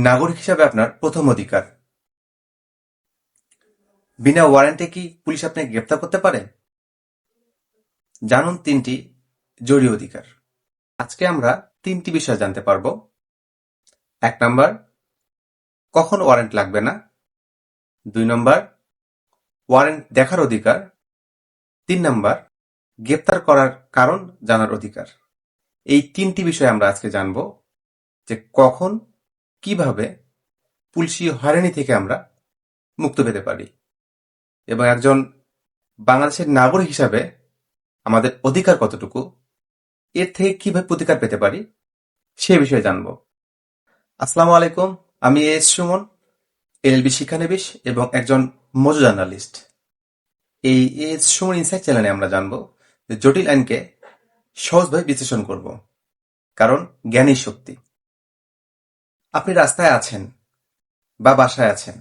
নাগরিক হিসাবে আপনার প্রথম অধিকার। বিনা ওয়ারেন্টে কি পুলিশ আপনাকে গ্রেপ্তার করতে পারে? জানুন তিনটি জরুরি অধিকার। আজকে আমরা তিনটি বিষয় জানতে পারবো। ১ নাম্বার, কখন ওয়ারেন্ট লাগবে না। ২ নাম্বার, ওয়ারেন্ট দেখার অধিকার। ৩ নাম্বার, গ্রেপ্তার করার কারণ জানার অধিকার। এই তিনটি বিষয় আমরা আজকে জানবো, যে কখন, কিভাবে পুলিশি হয়রানি থেকে আমরা মুক্ত পেতে পারি এবং একজন বাংলাদেশের নাগরিক হিসাবে আমাদের অধিকার কতটুকু, এর থেকে কিভাবে প্রতিকার পেতে পারি সে বিষয়ে জানবো। আসসালামু আলাইকুম, আমি সুমন, এলএলবি শিক্ষানবিশ এবং একজন মজু জার্নালিস্ট। এই সুমন ইনসাইট চ্যানেলে আমরা জানবো যে জটিল আইনকে সহজভাবে বিশ্লেষণ করব, কারণ জ্ঞানই শক্তি। আপনি রাস্তায় আছেন বা বাসায় আছেন,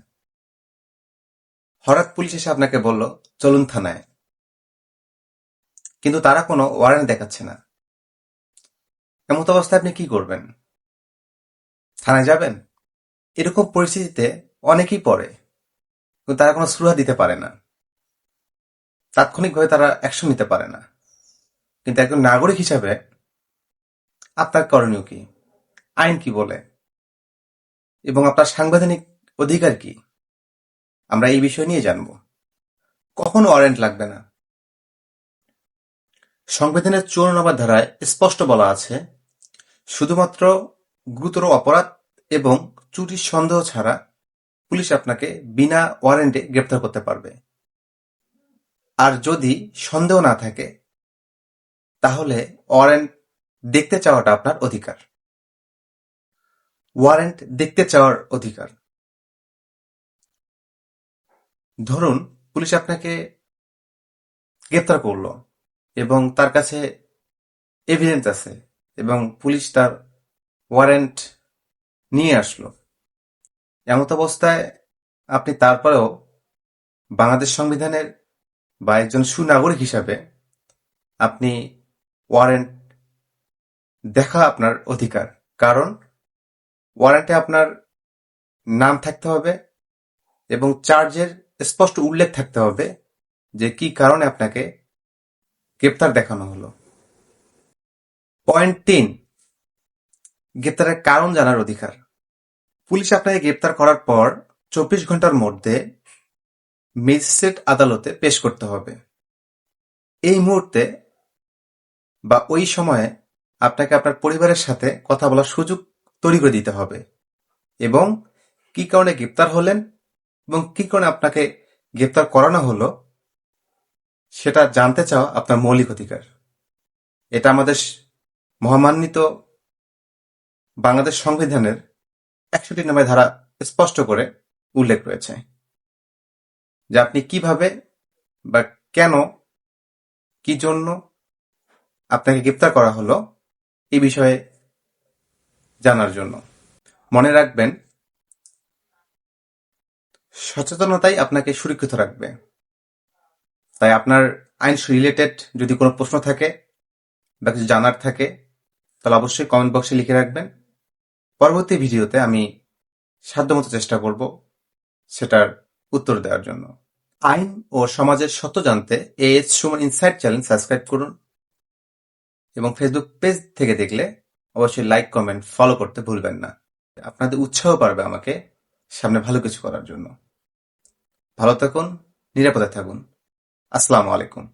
হঠাৎ পুলিশ এসে আপনাকে বলল চলুন থানায়, কিন্তু তারা কোনো ওয়ারেন্ট দেখাচ্ছে না। এমত অবস্থায় আপনি কি করবেন? থানায় যাবেন? এরকম পরিস্থিতিতে অনেকেই পড়ে, কিন্তু তারা কোনো সুরাহা দিতে পারে না, তাৎক্ষণিকভাবে তারা অ্যাকশন নিতে পারে না। কিন্তু একজন নাগরিক হিসাবে আপনার করণীয় কি, আইন কি বলে এবং আপনার সাংবিধানিক অধিকার কি, আমরা এই বিষয় নিয়ে জানব। কখনো ওয়ারেন্ট লাগবে না। সংবিধানের ৫৪ নম্বর ধারায় স্পষ্ট বলা আছে, শুধুমাত্র গুরুতর অপরাধ এবং চুরির সন্দেহ ছাড়া পুলিশ আপনাকে বিনা ওয়ারেন্টে গ্রেপ্তার করতে পারবে। আর যদি সন্দেহ না থাকে, তাহলে ওয়ারেন্ট দেখতে চাওয়াটা আপনার অধিকার। ওয়ারেন্ট দেখতে চাওয়ার অধিকার। ধরুন পুলিশ আপনাকে গ্রেপ্তার করলো এবং তার কাছে এভিডেন্স আছে এবং পুলিশ তার ওয়ারেন্ট নিয়ে আসলো। এমত অবস্থায় আপনি তারপরেও বাংলাদেশ সংবিধানের বা একজন সুনাগরিক হিসাবে আপনি ওয়ারেন্ট দেখা আপনার অধিকার, কারণ ওয়ারেন্টে আপনার নাম থাকতে হবে এবং চার্জের স্পষ্ট উল্লেখ থাকতে হবে যে কি কারণে আপনাকে গ্রেপ্তার দেখানো হলো। পয়েন্ট ৩, গ্রেপ্তারের কারণ জানার অধিকার। পুলিশ আপনাকে গ্রেপ্তার করার পর ২৪ ঘন্টার মধ্যে ম্যাজিস্ট্রেট আদালতে পেশ করতে হবে। এই মুহূর্তে বা ওই সময়ে আপনাকে আপনার পরিবারের সাথে কথা বলার সুযোগ তৈরি করে দিতে হবে এবং কি কারণে গ্রেপ্তার হলেন এবং কি কারণে আপনাকে গ্রেপ্তার করানো হলো সেটা জানতে চাওয়া আপনার মৌলিক অধিকার। এটা আমাদের মহামান্বিত বাংলাদেশ সংবিধানের ৬১ নম্বর ধারা স্পষ্ট করে উল্লেখ রয়েছে যে আপনি কিভাবে বা কেন, কি জন্য আপনাকে গ্রেপ্তার করা হলো এই বিষয়ে জানার জন্য। মনে রাখবেন, সচেতনতাই আপনাকে সুরক্ষিত রাখবে। তাই আপনার আইন রিলেটেড যদি কোনো প্রশ্ন থাকে বা কিছু জানার থাকে, তাহলে অবশ্যই কমেন্ট বক্সে লিখে রাখবেন। পরবর্তী ভিডিওতে আমি সাধ্যমতো চেষ্টা করব সেটার উত্তর দেওয়ার জন্য। আইন ও সমাজের সত্য জানতে সুমন ইনসাইট চ্যানেল সাবস্ক্রাইব করুন এবং ফেসবুক পেজ থেকে দেখলে অবশ্যই লাইক, কমেন্ট, ফলো করতে ভুলবেন না। আপনাদের উৎসাহ বাড়বে আমাকে সামনে ভালো কিছু করার জন্য। ভালো থাকুন, নিরাপদে থাকুন। আসসালামু আলাইকুম।